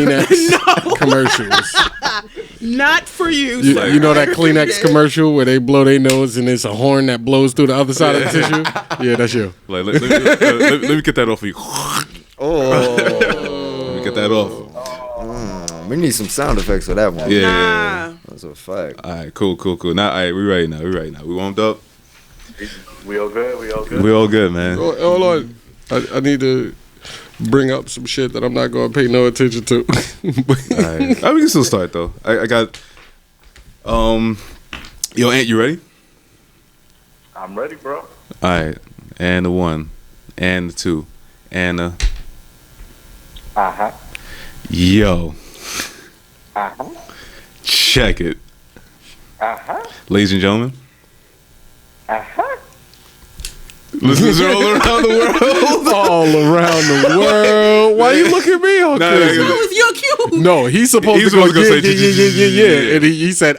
Kleenex commercials. Not for you. You know that Kleenex commercial where they blow their nose and it's a horn that blows through the other side of the tissue? Yeah, that's you. Like, let me get that off of you. Let me get that off. We need some sound effects for that one. Yeah. That's a fact. All right, cool. Now, all right, we ready now. We warmed up? We all good? We all good, man. Hold on. I need to bring up some shit that I'm not going to pay no attention to. All right. We can still start, though. I got... Yo, Ant, you ready? I'm ready, bro. All right. And the 1. And the 2. And the... Uh-huh. Yo. Uh-huh. Check it. Uh-huh. Ladies and gentlemen. Uh-huh. Listeners are all around the world. All around the world. Why you look at me all crazy? That was your cue. No, he's supposed to go yeah. And he said,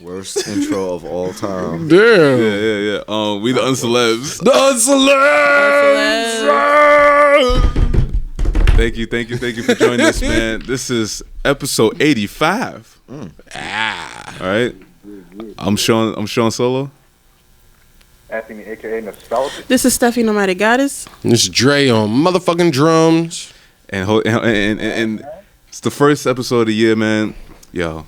Worst intro of all time. Damn. Yeah. We the UnCelebz. The UnCelebz. Thank you for joining us, man. This is episode 85. All right. I'm Sean Solo. Anthony, a.k.a. Nostalgic. This is Steffi Nomadic Goddess. It's Dre on motherfucking drums. And it's the first episode of the year, man. Yo,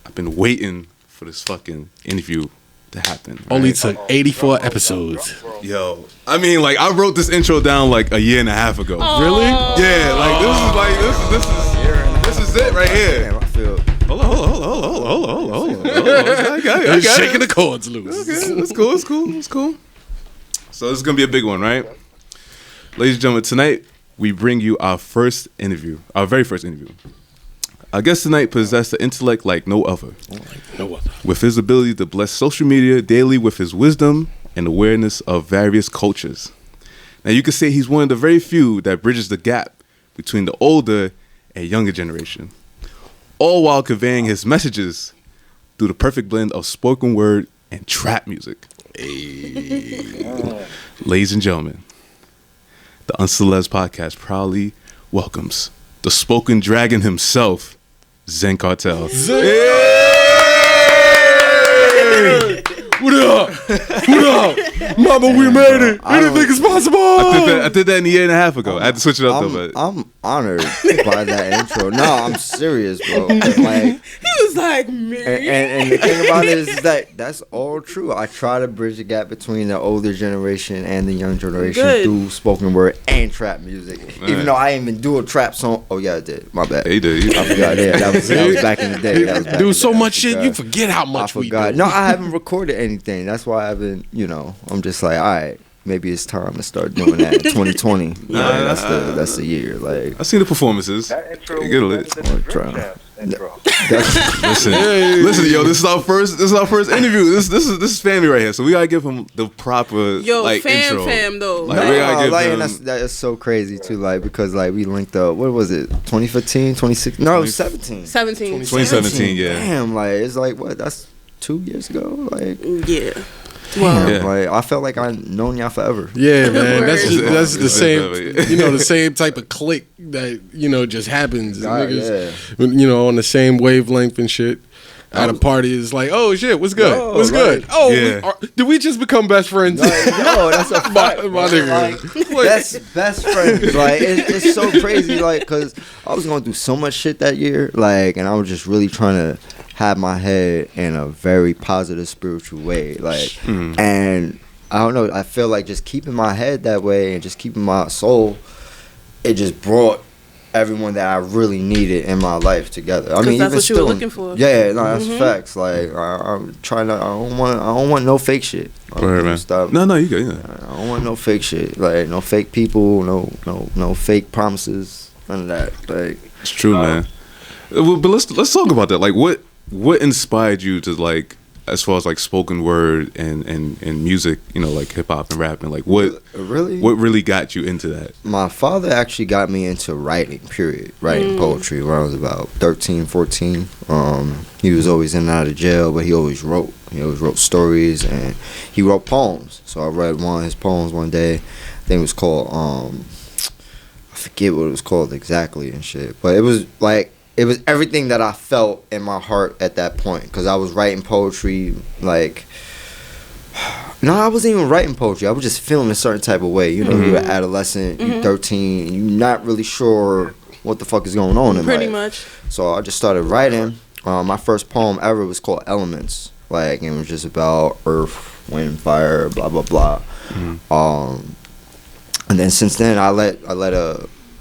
I've been waiting for this fucking interview to happen. Right? Only took 84 episodes. Yo, I mean, like, I wrote this intro down like a year and a half ago. Really? Yeah, like this is it right here. Damn, I feel... Hold on. I got it. Shaking the cords loose. Okay, it's cool. So this is gonna be a big one, right? Ladies and gentlemen, tonight we bring you our very first interview. Our guest tonight possessed an intellect like no other. With his ability to bless social media daily with his wisdom and awareness of various cultures. Now you could say he's one of the very few that bridges the gap between the older and younger generation, all while conveying his messages through the perfect blend of spoken word and trap music. Ladies and gentlemen, the UnCelebz podcast proudly welcomes the spoken dragon himself, Xien Khartell. What up? Mama, we made it. Anything is possible. I did that a year and a half ago. I had to switch it up, though. But I'm honored by that intro. No, I'm serious, bro. Like, he was like, me. And the thing about it is that that's all true. I try to bridge the gap between the older generation and the young generation through spoken word and trap music. Right. Even though I didn't even do a trap song. Oh, yeah, I did. My bad. Yeah, you did. I forgot. Yeah, that was back in the day. Do so much shit, you forget how much we do. No, I haven't recorded anything. That's why I haven't, I'm just like, all right, maybe it's time to start doing that. 2020. That's the year. Like, I seen the performances. That intro get a lit. intro. Listen, yo, this is our first interview. This is family right here, so we gotta give him the proper intro. Fam though. Like, we gotta give him... that is so crazy too. Like, because like we linked up. What was it? 2015, 2016? No, 17. 2017. Yeah. Damn, like it's like what? That's 2 years ago. Like, yeah. Damn, like I felt like I've known y'all forever. Yeah, man. That's the same, the same type of click that just happens. Niggas, on the same wavelength and shit. At a party, it's like, oh shit, what's good? What's good? Oh, yeah. Did we just become best friends? No, that's a fact. my nigga. That's best friends. Like it's so crazy. Like, because I was going through so much shit that year. Like, and I was just really trying to have my head in a very positive spiritual way. Like, and I don't know. I feel like just keeping my head that way and just keeping my soul, it just brought everyone that I really needed in my life together. I mean, that's even what still, you were looking for. Yeah, no, that's facts. Like I'm trying to. I don't want no fake shit. Man. Stop. No, you good. Yeah. I don't want no fake shit. Like no fake people. No fake promises. None of that. Like it's true, man. But let's talk about that. Like, what inspired you to, like, as far as like spoken word and music, like hip hop and rap, and like what really got you into that? My father actually got me into writing poetry when I was about 13, 14. He was always in and out of jail, but he always wrote stories and he wrote poems. So I read one of his poems one day. I think it was called I forget what it was called exactly and shit. But it was like, it was everything that I felt in my heart at that point. Because I was writing poetry, like, no, I wasn't even writing poetry. I was just feeling a certain type of way. You know, you're an adolescent, you're 13, you're not really sure what the fuck is going on in life. Pretty much. So I just started writing. My first poem ever was called Elements. Like, it was just about earth, wind, fire, blah, blah, blah. And then since then, I let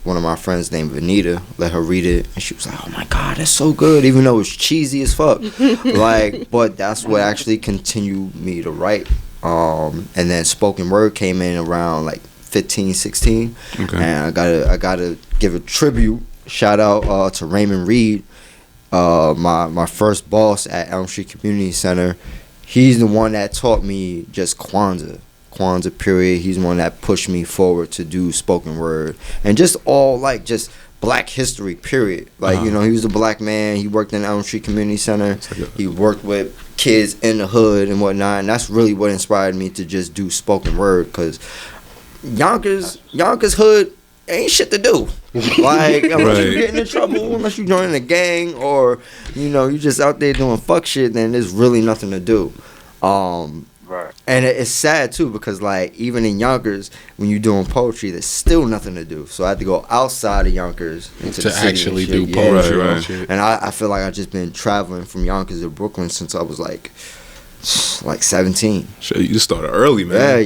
one of my friends named Vanita, let her read it, and she was like, oh my God, that's so good, even though it's cheesy as fuck. Like, but that's what actually continued me to write. And then spoken word came in around like 15, 16. Okay. And I gotta give a tribute, shout out to Raymond Reed, my first boss at Elm Street Community Center. He's the one that taught me just Kwanzaa period. He's the one that pushed me forward to do spoken word and just all like just black history period. Like, you know, he was a black man. He worked in Elm Street Community Center. He worked with kids in the hood and whatnot, and that's really what inspired me to just do spoken word, because Yonkers hood ain't shit to do. Like, unless you getting in trouble, unless you joining a gang, or, you know, you just out there doing fuck shit, then there's really nothing to do. Right. And it's sad too, because like even in Yonkers, when you're doing poetry, there's still nothing to do. So I had to go outside of Yonkers into the city actually do poetry. Right. And I feel like I've just been traveling from Yonkers to Brooklyn since I was like 17. Shit, you started early, man.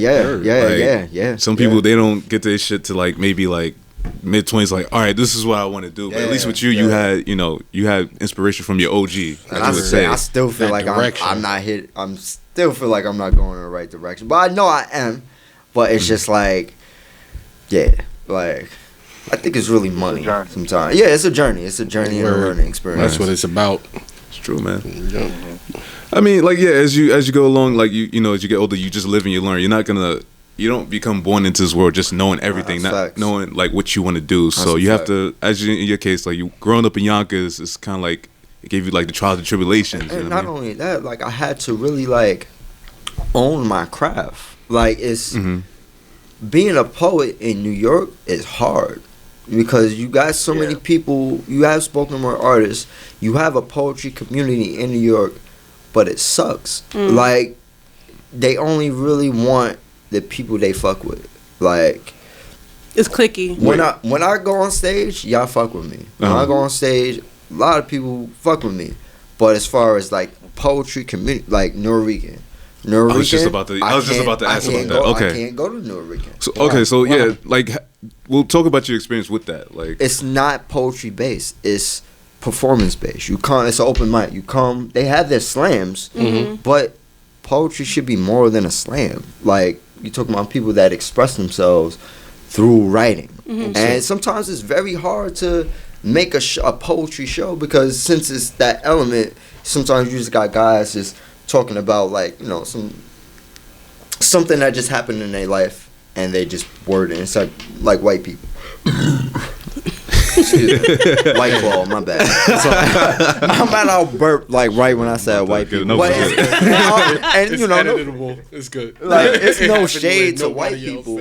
Yeah. Some people, they don't get their shit to like maybe like mid-20s, like, all right, this is what I want to do. But at least with you, you had inspiration from your OG. And I still feel like I'm still feel like I'm not going in the right direction. But I know I am. But it's just like, like, I think it's really money sometimes. Yeah, it's a journey. It's a journey and a learning experience. That's what it's about. It's true, man. I mean, like, as you go along, like, you know, as you get older, you just live and you learn. You don't become born into this world just knowing everything, not knowing like what you want to do. So you have to, as in your case, like you growing up in Yonkers, it's kind of like it gave you like the trials and tribulations. And not only that, like I had to really like own my craft. Like it's being a poet in New York is hard, because you got so many people. You have spoken word artists. You have a poetry community in New York, but it sucks. Like they only really want the people they fuck with. Like, it's clicky. When I go on stage, y'all fuck with me. When I go on stage, a lot of people fuck with me. But as far as like poetry community, like Nuyorican, I was just about to ask about that. Okay, I can't go to Nuyorican. So like we'll talk about your experience with that. Like, it's not poetry based. It's performance based. You come. It's an open mic. You come. They have their slams, but poetry should be more than a slam. Like, you're talking about people that express themselves through writing. And sometimes it's very hard to make a poetry show, because since it's that element, sometimes you just got guys just talking about, like, you know, something that just happened in their life, and they just word it. It's like white people. White Claw, my bad. So, I'm about I'll burp like right when I said white people. But it's editable. It's good. Like, it's no shade to white people,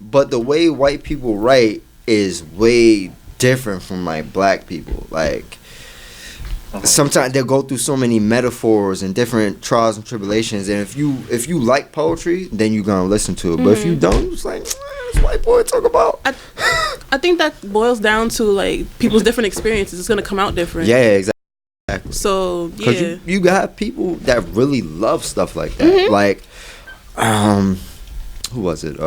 but the way white people write is way different from like black people. Like, sometimes they'll go through so many metaphors and different trials and tribulations, and if you like poetry, then you're gonna listen to it. But if you don't, it's like, this white boy talk about. I think that boils down to like people's different experiences. It's gonna come out different. Yeah, exactly. So because you got people that really love stuff like that. Like, who was it?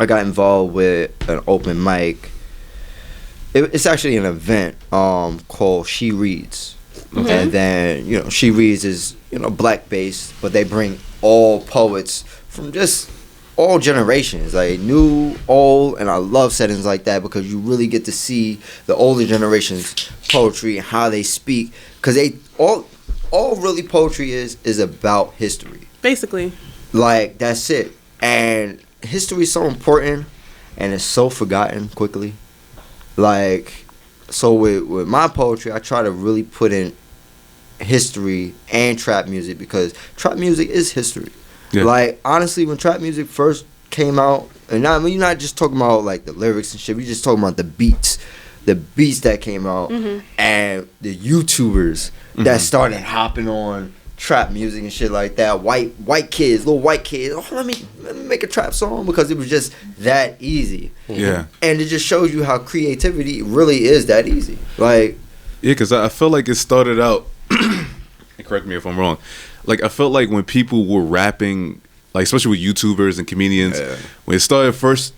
I got involved with an open mic. It's actually an event called She Reads. And then, you know, She Reads is, you know, black based, but they bring all poets from just all generations, like new, old, and I love settings like that, because you really get to see the older generations' poetry and how they speak, because they all really poetry is about history. Basically. Like, that's it. And history is so important, and it's so forgotten quickly. Like, so with my poetry, I try to really put in history and trap music, because trap music is history. Yeah. Like, honestly, when trap music first came out, And I mean, you're not just talking about like the lyrics and shit. We're just talking about the beats that came out, and the YouTubers that started hopping on trap music and shit like that. White kids, little white kids. Oh, let me make a trap song, because it was just that easy. Yeah. And it just shows you how creativity really is that easy. Like, yeah, because I feel like it started out. And correct me if I'm wrong. Like, I felt like when people were rapping, like especially with YouTubers and comedians, when it started first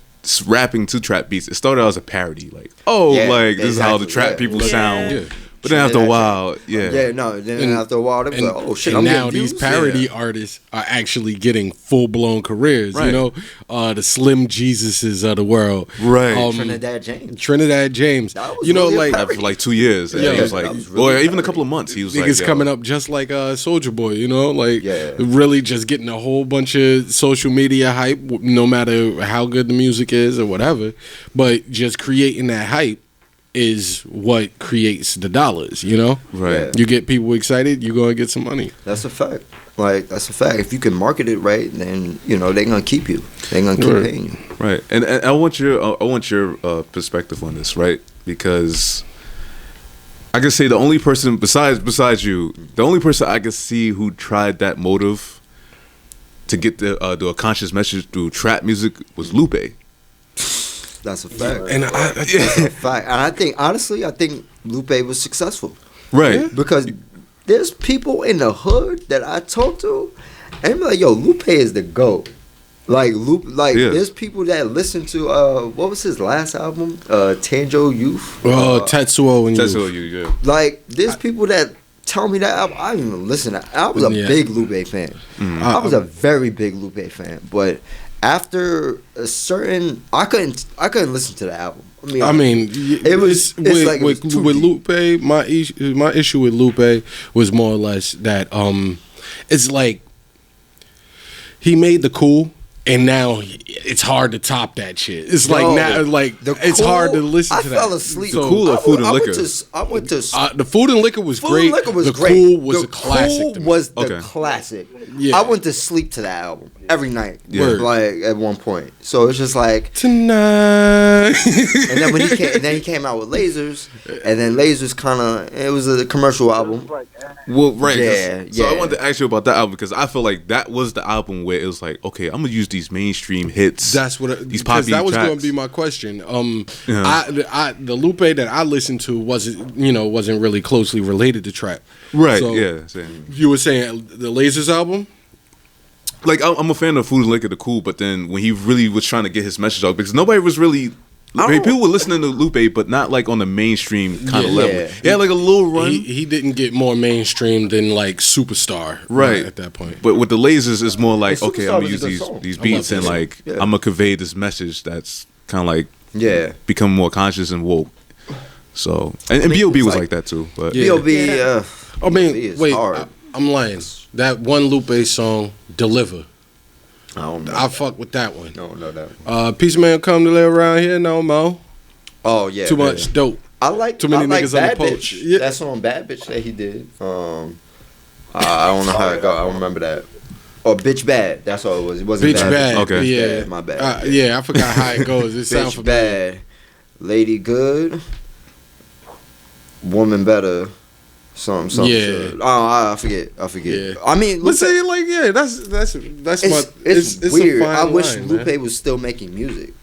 rapping to trap beats, it started out as a parody. Like, this is how the trap people sound. Yeah. But then after a while, then after a while, they was like, oh shit, and now these parody artists are actually getting full blown careers. Right. You know, the Slim Jesuses of the world, right? Trinidad James. You know, really like for like 2 years, and he was like, or even a couple of months, he was like, niggas coming up just like Soulja Boy. You know, like really just getting a whole bunch of social media hype, no matter how good the music is or whatever, but just creating that hype is what creates the dollars, you know? Right. You get people excited, you're going to get some money. That's a fact. Like, that's a fact. If you can market it right, then, you know, they're going to keep you. They're going to keep paying you. Right. And I want your perspective on this, right? Because I can say the only person besides you, the only person I can see who tried that motive to get do a conscious message through trap music was Lupe. That's a fact. And that's a fact. And I think, honestly, Lupe was successful. Right. Because there's people in the hood that I talk to, and I'm like, yo, Lupe is the GOAT. Like, there's people that listen to, what was his last album? Tanjo Youth? Tetsuo and Tetsuo Youth, yeah. Like, there's people that tell me that album. I didn't even listen to it. I was a big Lupe fan. I was a very big Lupe fan. But after a certain, I couldn't listen to the album. I mean, it was with Lupe. My issue with Lupe was more or less that it's like he made the cool, and now it's hard to top that shit. It's like now, like it's hard to listen to that. I fell asleep. The Cool or Food and Liquor? I went to the Food and Liquor was great. Food and Liquor was the great. Cool was the a classic. Cool was the classic. Yeah. I went to sleep to that album every night. Yeah. Like at one point. So it's just like tonight. And then when he came out with Lasers, and then Lasers it was a commercial album. Well, right. Yeah. So I wanted to ask you about that album, because I feel like that was the album where it was like, okay, I'm gonna use these mainstream hits. That's what these poppy that was tracks. going to be my question. The Lupe that I listened to wasn't really closely related to trap. Right. So yeah. Same. You were saying the Lasers album? Like, I'm a fan of Food and Liquor, the Cool, but then when he really was trying to get his message out, because nobody was really. People were listening to Lupe, but not like on the mainstream kind of level. He had like a little run. He didn't get more mainstream than like Superstar, right at that point. But with the Lasers, it's more like, okay, I'm gonna use song. these beats and like I'm gonna convey this message that's kind of like become more conscious and woke. So and B.O.B. was like that too. But B.O.B. I mean, wait, hard. I'm lying. That one Lupe song, Deliver. I don't know. I fuck with that one. I don't know that. Peace Man come to live around here no more. Oh yeah. Too much dope. I like too many niggas on the Bad poach. Bitch. That song Bad Bitch that he did. I don't know how it go. I don't remember that. Oh, Bitch Bad. That's all it was. It wasn't Bitch Bad. Okay. Yeah. Bad. My bad. Yeah, I forgot how it goes. It sounds Bitch Bad. Lady Good. Woman Better. Something. Yeah. Oh, I forget. Yeah. I mean, let's say like that's it's weird. a fine I wish line, Lupe man. was still making music.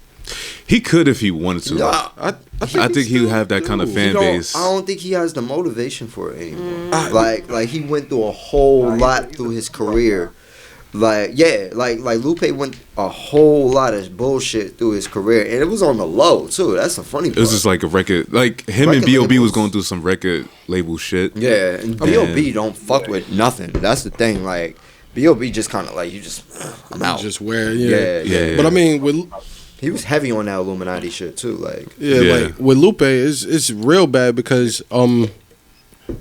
he could if he wanted to. Nah, I think he would have that kind of fan base. I don't think he has the motivation for it anymore. Like he went through a whole lot through his career. Like Lupe went a whole lot of bullshit through his career, and it was on the low too. That's the funny part. It was just like a record, like him and B.O.B. was going through some record label shit. Yeah, and B.O.B. don't fuck with nothing. That's the thing. Like B.O.B. just kind of like I'm out. Just wear Yeah. But I mean, he was heavy on that Illuminati shit too. Like like with Lupe, it's real bad because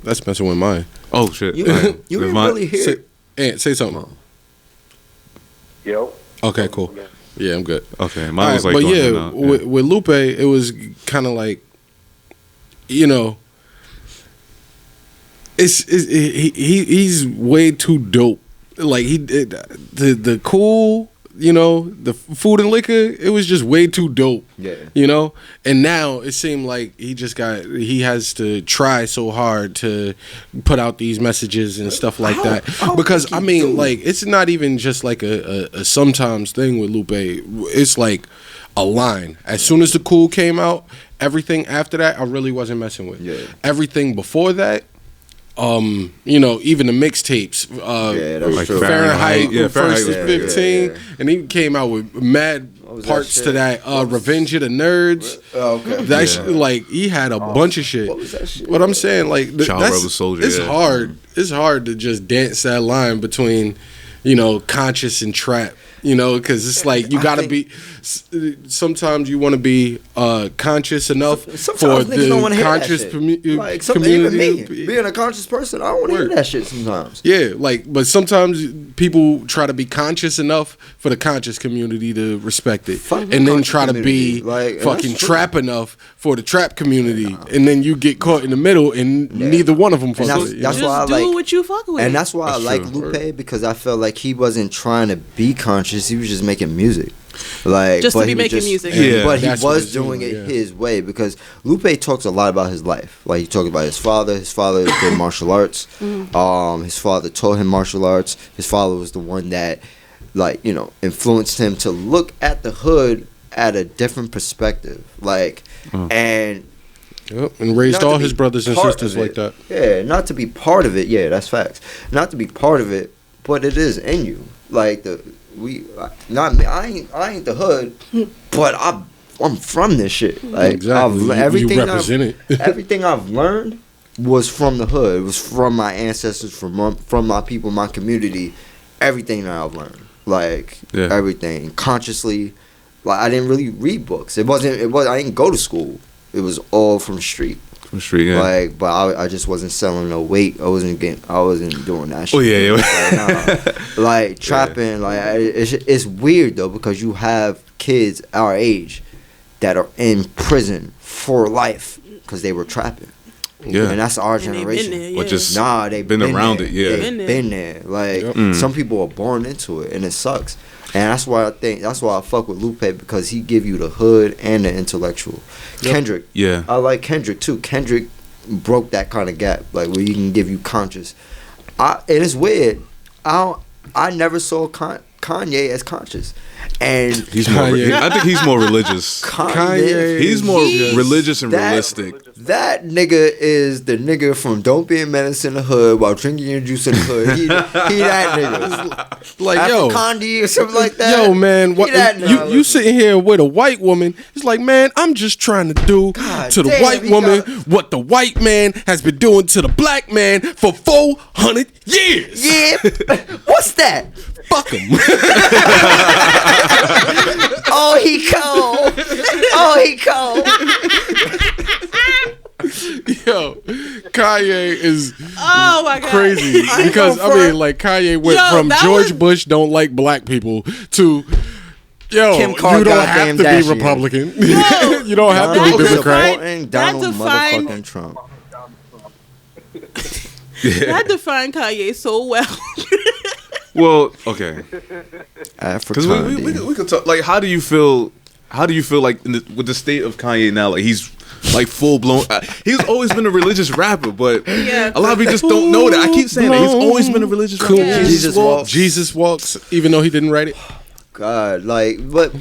that's messing with mine. Oh shit! You didn't really hear. Say something. Yo. Okay, cool. Yeah, I'm good. Okay, mine was like, but going in and out. with Lupe, it was kind of like, he's way too dope. Like the Cool, you know, the food and liquor, it was just way too dope. Yeah. You know? And now it seemed like he has to try so hard to put out these messages and stuff like that. Because I mean, like, it's not even just like a sometimes thing with Lupe. It's like a line. As soon as the Cool came out, everything after that I really wasn't messing with. Yeah. Everything before that, you know, even the mixtapes, that's like true. Fahrenheit, Yeah, First Fahrenheit is was- 15, and he came out with mad was that parts shit? to that. Revenge of the Nerds. Oh, okay. That shit, like, he had a bunch of shit. What was that shit? But I'm saying, like, Child Rebel Soldier, it's yeah. hard. It's hard to just dance that line between, you know, conscious and trap. You know, because it's like you gotta be. Sometimes you want to be conscious enough for Sometimes niggas don't wanna the hear that conscious shit. community. Even me, being a conscious person, I don't want to hear Word. that shit sometimes. Yeah, like, but sometimes people try to be conscious enough for the conscious community to respect it, Fuck the and then conscious try to community. be Like, and fucking that's true. trap enough for the trap community, and then you get caught in the middle, and neither one of them fuck that's- with it. you that's know? why I Just like- do what you fuck with. And that's why That's I like true. Lupe, because I felt like he wasn't trying to be conscious. He was just making music. Like, Just to but be he was making music. Yeah. But he That's what was it's doing doing, it yeah. his way, because Lupe talks a lot about his life. Like, he talked about his father. His father did martial arts. His father taught him martial arts. His father was the one that, like, you know, influenced him to look at the hood at a different perspective. Like, and Yep, and raised not to all be his brothers and part sisters of like it. that. Yeah, not to be part of it. Yeah, that's facts. Not to be part of it, but it is in you. Like not me. I ain't the hood, but I'm from this shit. Like Exactly. You everything represent it. everything I've learned was from the hood. It was from my ancestors, from my people, my community. Everything that I've learned, like everything consciously. Like, I didn't really read books. It was. I didn't go to school. It was all from the street. From the street, yeah. Like, but I just wasn't selling no weight. I wasn't doing that shit. Oh, yeah. Like, nah. Like, trapping, like, it's weird though, because you have kids our age that are in prison for life because they were trapping. Yeah. And that's our And they been generation. there, Or yeah. just They've been around there. it, yeah. They've been there. Like, Yep. some people are born into it, and it sucks. And that's why I fuck with Lupe, because he give you the hood and the intellectual. Kendrick, Yeah. I like Kendrick too. Kendrick broke that kind of gap, like, where he can give you conscious. It is weird. I never saw Kanye as conscious, and He's more. Kanye. I think he's more religious. Kanye. He's more He's- religious and that- realistic. That nigga is the nigga from Don't Be a Menace in the Hood while drinking your juice in the hood. He that nigga. Like, After yo, Condi or something like that. yo, man, what He that nigga. you sitting here with a white woman? It's like, man, I'm just trying to do God to the damn, white he woman got- what the white man has been doing to the black man for 400 years. Yeah. What's that? Fuck him. Oh, he cold. Oh, he cold. Yo, Kanye is Oh my god. crazy because I mean, like, Kanye went Yo, from that George was- Bush don't like black people to Kim you Kardashian don't have to be Kardashian. Republican. Yo, you don't have to that be was Democrat. Supporting That Donald defined- motherfucking Trump. That defined Kanye so well. Well, okay. Because African. we could talk. Like, how do you feel? How do you feel like with the state of Kanye now? Like, he's like full blown. He's always been a religious rapper, but Yeah. a lot of people just don't know that. I keep saying that he's always been a religious rapper. Yeah. Jesus walks, even though he didn't write it. God, like, but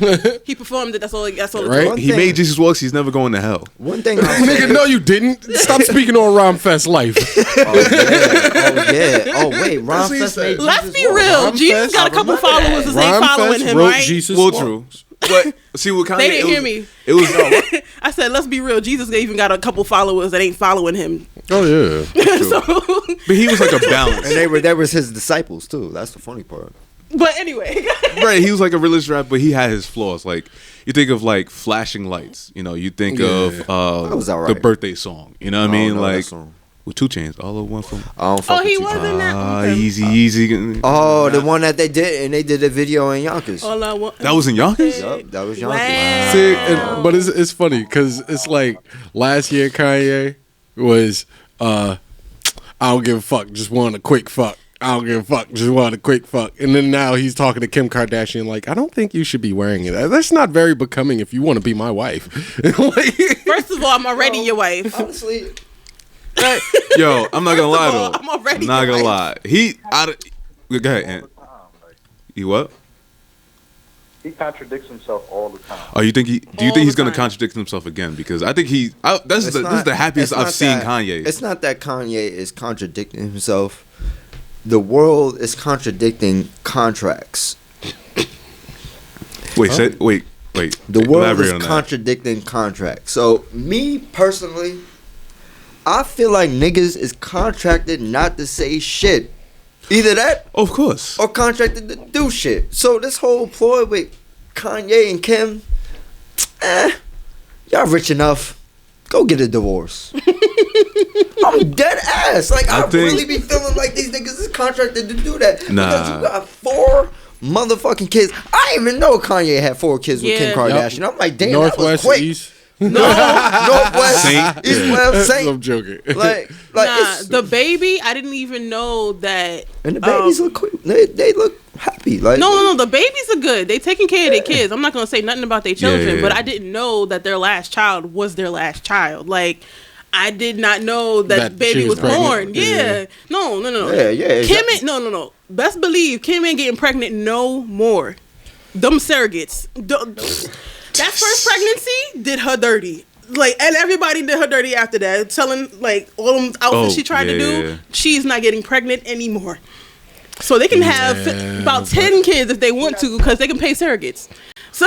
He performed it. That's all. That's all. Right? Right. He made Jesus Walks. He's never going to hell. one thing Nigga, no, you didn't. Stop speaking on Rhyme Fest life. Oh yeah. Oh wait, Ron what he Fest said. made Let's Jesus be walk. real. Rhyme Jesus Fest, got a couple I remember that. followers. They ain't Rhyme following Fest him, wrote right? Jesus Well, walks. true. But see, with Kanye, They didn't it hear was- me. It was I said, let's be real. Jesus even got a couple followers that ain't following him. Oh yeah. So, but he was like a balance. And they was his disciples too. That's the funny part. but anyway, Right, he was like a religious rapper, but he had his flaws. Like, you think of like Flashing Lights, you know, you think of That was alright. the birthday song, you know what I I mean? don't know that Like song. with 2 Chainz, all of one from I don't fuck oh, he with you. wasn't that. Okay. easy. Oh, the one that they did, and they did a video in Yonkers. All I want. That was in Yonkers? Yup, that was Yonkers. Wow. See, but it's funny because it's like last year Kanye was I don't give a fuck, just want a quick fuck. I don't give a fuck. Just want a quick fuck. And then now he's talking to Kim Kardashian like, I don't think you should be wearing it. That's not very becoming if you want to be my wife. First of all, I'm already your wife. Honestly, Yo, I'm not gonna lie though. I'm already not your gonna wife. lie. Go ahead, Ant. He what? He contradicts himself all the time. Oh, do you think the he's gonna time. contradict himself again? Because I think this is the happiest I've seen Kanye. It's not that Kanye is contradicting himself. The world is contradicting contracts. Wait. The world elaborate is on that. contradicting contracts. So, me personally, I feel like niggas is contracted not to say shit. Either that Of course. or contracted to do shit. So, this whole ploy with Kanye and Kim, y'all rich enough. Go get a divorce. I'm dead ass. Like, I really be feeling like these niggas is contracted to do that. Nah. Because you got 4 motherfucking kids. I didn't even know Kanye had 4 kids with Kim Kardashian. I'm like, damn, Northwest, that was quick. East. No, Northwest, Saint. East, West, Saint. I'm joking. Like Nah, the baby, I didn't even know that. and the babies look quick. They look happy. Like No, the babies are good. They taking care of their kids. I'm not gonna say nothing about their children, yeah. but I didn't know that their last child was their last child. Like, I did not know that baby she was was born. pregnant. Yeah. No. Yeah. Kim ain't, no. Best believe Kim ain't getting pregnant no more. Them surrogates. That first pregnancy did her dirty. Like, and everybody did her dirty after that. Telling, like, all them outfits she tried to do, yeah. she's not getting pregnant anymore. So they can have about 10 kids if they want to, because they can pay surrogates. So,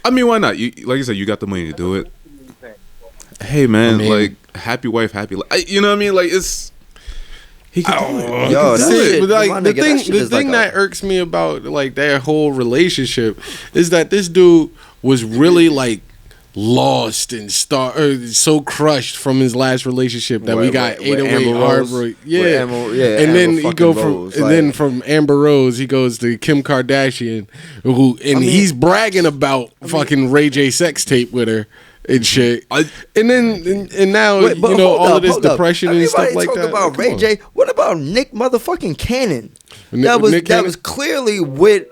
I mean, why not? Like you said, you got the money to do it. Hey, man, like, happy wife, happy life. You know what I mean? Like, it's... He can Yo, That's that it. shit, But like my the nigga, thing, that shit the is thing like that irks me about like their whole relationship is that this dude was really like lost and so crushed from his last relationship that we got 808 heartbreak. Yeah, and then he go from then from Amber Rose he goes to Kim Kardashian, he's bragging about fucking Ray J sex tape with her. And shit, and now all of this depression and stuff like that. About Ray J. What about Nick motherfucking Cannon? That was clearly with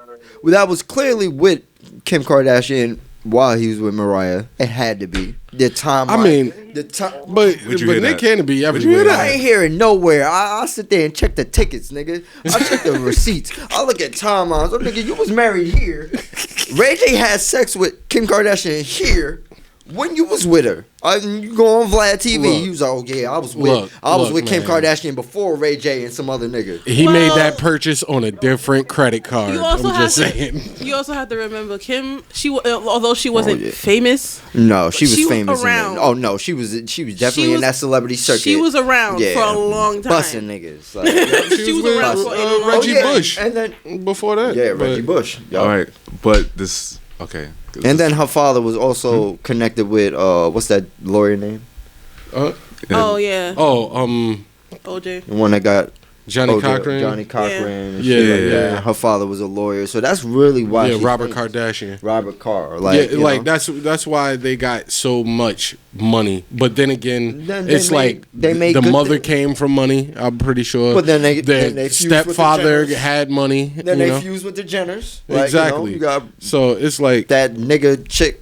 Kim Kardashian while he was with Mariah. It had to be the time. I mean, but Nick Cannon be everywhere. I ain't hearing nowhere. I sit there and check the tickets, nigga. I check the receipts. I look at timelines. Oh, nigga, you was married here. Ray J had sex with Kim Kardashian here. When you was with her, you go on Vlad TV. You was like, oh yeah, I was with Kim Kardashian before Ray J and some other nigga. He made that purchase on a different credit card. You also I'm just saying. You also have to remember Kim. Although she wasn't famous. No, she was famous. Around. Oh no, she was definitely in that celebrity circuit. She was around for a long time, busting niggas. Like, she was around for Reggie Bush, and then before that, Reggie Bush. All right, but this okay. And then her father was also connected with what's that lawyer name? Oh yeah. Oh OJ. The one that got Johnny Cochran. Johnny Cochran. Yeah. And shit like that. Her father was a lawyer, so that's really why. Yeah, Robert Kardashian. Robert Carr. Like, yeah, like that's why they got so much money. But then again, it's like the mother came from money. I'm pretty sure. But then their stepfather had money. Then they fused with the Jenners. Like, exactly. You got so it's like that nigga chick.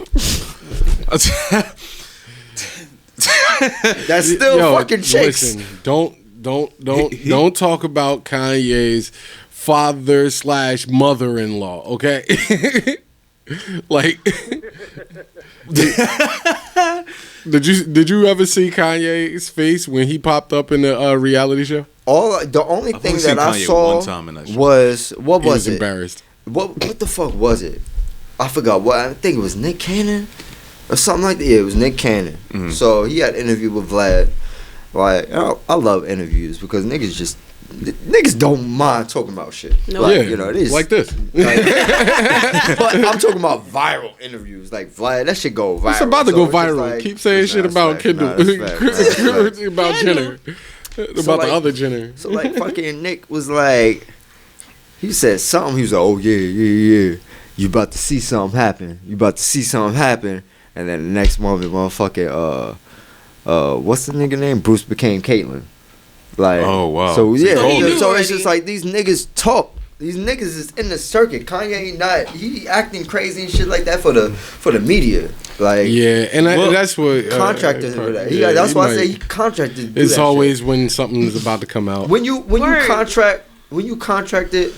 That's still fucking chicks. Listen, don't talk about Kanye's father/mother-in-law, okay? Like, did you ever see Kanye's face when he popped up in the reality show? The only thing that I saw was what was it? He was embarrassed. What the fuck was it? I forgot. What I think it was Nick Cannon or something like that. Yeah, it was Nick Cannon. Mm-hmm. So he had an interview with Vlad. Like, I love interviews because niggas don't mind talking about shit. No. Like, yeah, it is like this. Like, but I'm talking about viral interviews. Like Vlad, that shit go viral. It's about to go viral. Like, Keep saying shit about Kendall, about Jenner, about the other Jenner. So like, fucking Nick was like, he said something. He was like, oh yeah. You about to see something happen. And then the next moment, motherfucking what's the nigga name? Bruce became Caitlyn. Like, oh wow. So yeah, So so it's just like these niggas talk. These niggas is in the circuit. Kanye he acting crazy and shit like that for the media. Like yeah, and that's what contracted him with that. That's why I say he contracted. To do it's that always shit. when something's about to come out. When you contracted,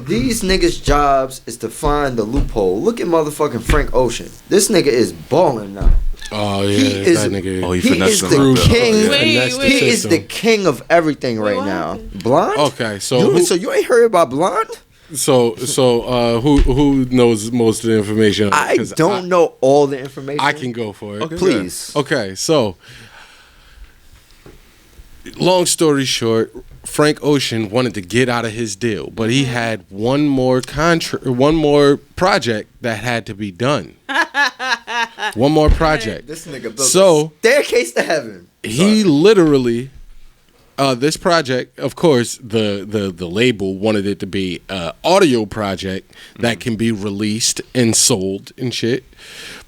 these niggas' jobs is to find the loophole. Look at motherfucking Frank Ocean. This nigga is balling now. Oh yeah, that nigga. Oh, he is the king. Wait. He is the king of everything right now. Blonde. Okay, so you ain't heard about Blonde? So who knows most of the information? I don't know all the information. I can go for it. Okay, please. Okay, so long story short, Frank Ocean wanted to get out of his deal, but he had one more project that had to be done. One more project. This nigga built a staircase to heaven. He literally, this project, of course, the label wanted it to be an audio project that can be released and sold and shit.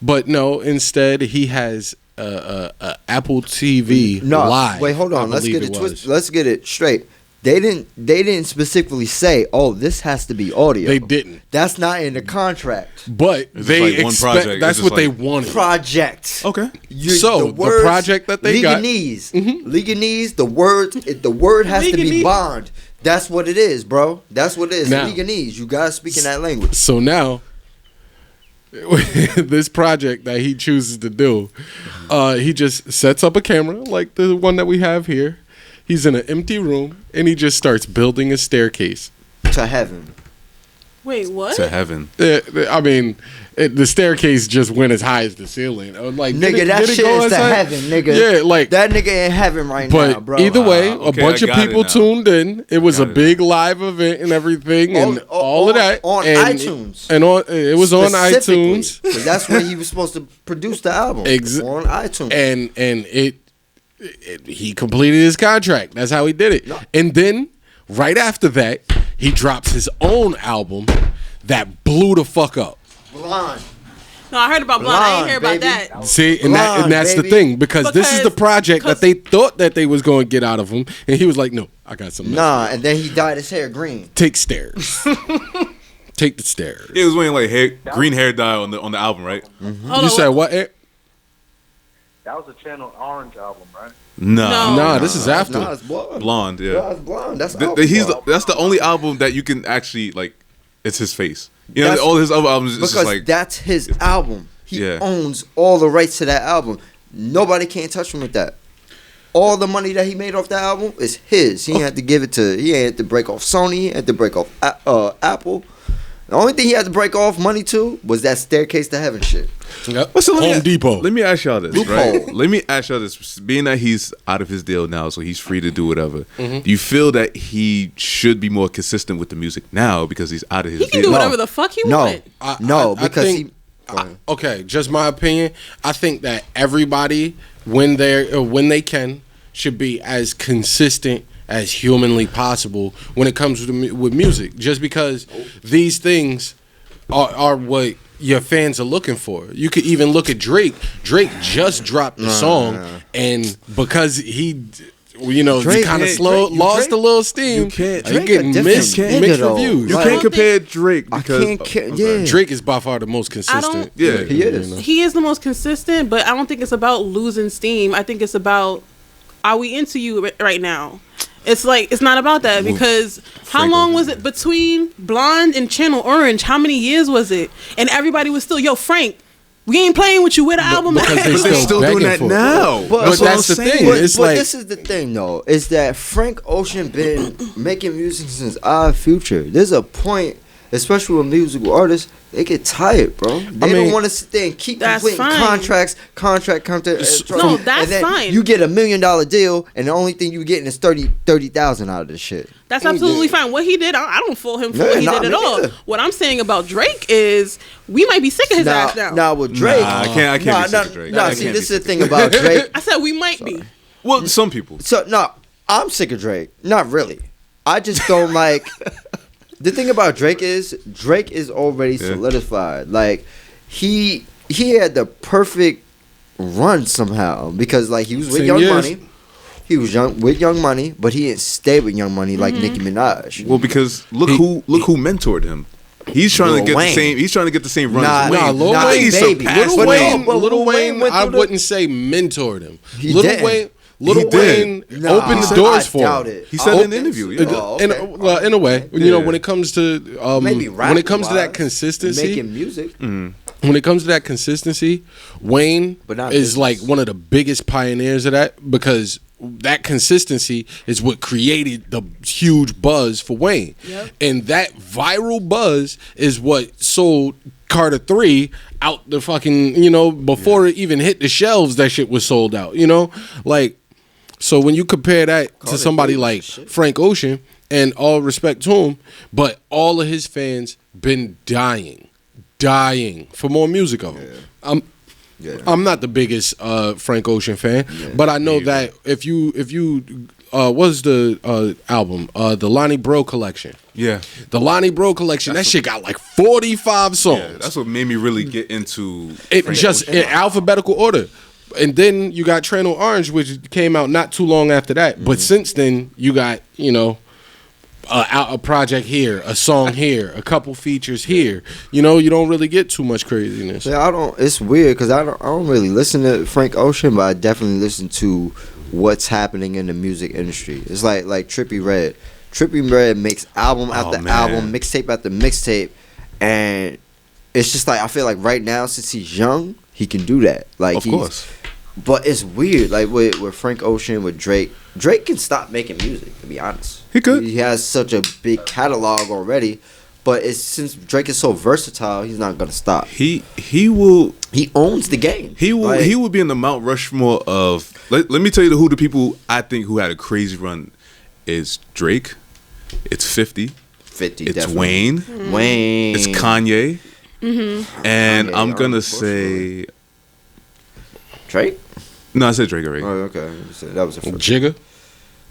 But no, instead he has Apple TV Live. Wait, hold on. Let's get it twisted. Let's get it straight. They didn't specifically say, "Oh, this has to be audio." They didn't. That's not in the contract. But they expect that's what they wanted. Project. Okay. The project that they got. Leganese. The word has to be bond. That's what it is, bro. That's what it is. Leganese. You gotta speak in that language. So now, this project that he chooses to do, he just sets up a camera like the one that we have here. He's in an empty room and he just starts building a staircase to heaven. Wait, what? To heaven. I mean, the staircase just went as high as the ceiling. Like, nigga, that shit is to heaven, nigga. Yeah, like that nigga in heaven right now, bro. Either way, a bunch of people tuned in. It was a big live event and everything, and all of that on iTunes. And it was on iTunes. That's when he was supposed to produce the album. On iTunes. And he completed his contract. That's how he did it. No. And then right after that, he drops his own album that blew the fuck up. Blonde. No, I heard about Blonde. I ain't hear about that. See, and that's the thing because this is the project that they thought that they was going to get out of him, and he was like, "No, I got something." And then he dyed his hair green. Take stairs. Take the stairs. He was wearing like green hair dye on the album, right? Mm-hmm. You said what? That was a Channel Orange album, right? No, this is after. No, it's Blonde. Blonde, yeah. No, it's Blonde. That's that's the only album that you can actually like. It's his face. You know, all his other albums is because just like that's his album. He owns all the rights to that album. Nobody can't touch him with that. All the money that he made off that album is his. He had to give it to. He had to break off Sony. He had to break off Apple. The only thing he had to break off money to was that staircase to heaven shit. Yep. Home Depot. Let me ask y'all this, right? Let me ask y'all this. Being that he's out of his deal now, so he's free to do whatever. Do you feel that he should be more consistent with the music now because he's out of his deal? He can do whatever the fuck he wants. Okay, just my opinion. I think that everybody, when they can, should be as consistent as humanly possible when it comes with music. Just because these things are what your fans are looking for. You could even look at Drake. Drake just dropped the song, and because he, he kind of lost a little steam. He getting mixed reviews. You can't compare Drake because Drake is by far the most consistent. He is. He is the most consistent, but I don't think it's about losing steam. I think it's about, are we into you right now? It's like, it's not about that because how long was it between Blonde and Channel Orange? How many years was it? And everybody was still, yo, Frank, we ain't playing with you with the album. Because they're still doing that now. But that's the thing. But this is the thing, though, is that Frank Ocean been making music since Odd Future. There's a point, especially with musical artists, they get tired, bro. They don't want to sit there and keep completing contract. No, that's fine. You get $1 million deal, and the only thing you getting is 30,000 out of this shit. That's absolutely fine. What he did, I don't fault him for what he did at all. What I'm saying about Drake is we might be sick of his ass now. Now with Drake, I can't be sick of Drake. No, see, this is the thing about Drake. I said we might be. Well, some people. So no, I'm sick of Drake. Not really. I just don't like. The thing about Drake is already solidified. Like he had the perfect run somehow because like he was with Young Money. he was young with Young Money, but he didn't stay with Young Money like Nicki Minaj. Well, because look who mentored him. He's trying to get the same. He's trying to get the same run as Wayne. Lil Wayne, Baby. Lil Wayne, I wouldn't say mentored him. Little Wayne opened the doors for him. He said in an interview. Yeah. In a way, you know, when it comes to when it comes to that consistency, making music. When it comes to that consistency, Wayne is like one of the biggest pioneers of that, because that consistency is what created the huge buzz for Wayne. Yep. And that viral buzz is what sold Carter 3 out the fucking, you know, before it even hit the shelves, that shit was sold out, you know? Like, so when you compare that to somebody like Frank Ocean, and all respect to him, but all of his fans been dying for more music of him. I'm not the biggest Frank Ocean fan, but I know that if you what's the album? The Lonnie Bro collection. Yeah. The Lonnie Bro collection, that shit got like 45 songs. Yeah, that's what made me really get into it, just in alphabetical order. And then you got Train on Orange, which came out not too long after that. But since then, you got, you know, a project here, a song here, a couple features here. You know, you don't really get too much craziness. Yeah, it's weird because I don't really listen to Frank Ocean, but I definitely listen to what's happening in the music industry. It's like Trippie Redd. Trippie Redd makes album after album, mixtape after mixtape, and it's just like I feel like right now, since he's young, he can do that. Like, of course. But it's weird, like with Frank Ocean, with Drake. Drake can stop making music, to be honest. He could. He has such a big catalog already, but since Drake is so versatile, he's not gonna stop. He will. He owns the game. He will. He will be in the Mount Rushmore of. Let me tell you who the people I think who had a crazy run is Drake. It's 50. It's definitely. Wayne. Wayne. It's Kanye. And Kanye, I'm gonna say Drake. No, I said Drake already. Oh, okay. That was a Jigga.